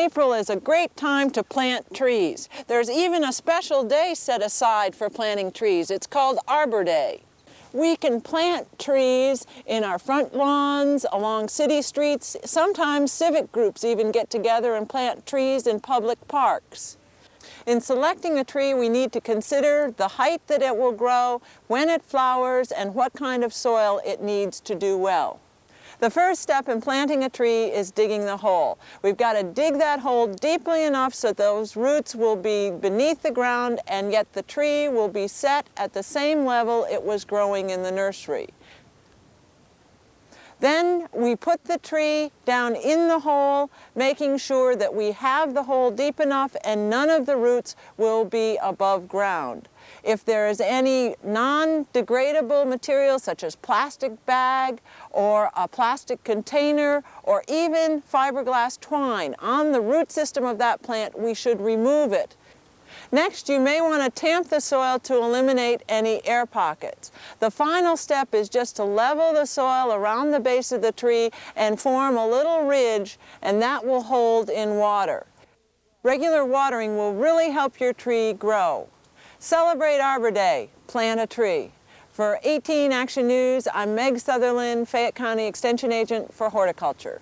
April is a great time to plant trees. There's even a special day set aside for planting trees. It's called Arbor Day. We can plant trees in our front lawns, along city streets. Sometimes civic groups even get together and plant trees in public parks. In selecting a tree, we need to consider the height that it will grow, when it flowers, and what kind of soil it needs to do well. The first step in planting a tree is digging the hole. We've got to dig that hole deeply enough so those roots will be beneath the ground, and yet the tree will be set at the same level it was growing in the nursery. Then we put the tree down in the hole, making sure that we have the hole deep enough and none of the roots will be above ground. If there is any non-degradable material such as plastic bag or a plastic container or even fiberglass twine on the root system of that plant, we should remove it. Next, you may want to tamp the soil to eliminate any air pockets. The final step is just to level the soil around the base of the tree and form a little ridge, and that will hold in water. Regular watering will really help your tree grow. Celebrate Arbor Day. Plant a tree. For 18 Action News, I'm Meg Southernland, Fayette County Extension Agent for Horticulture.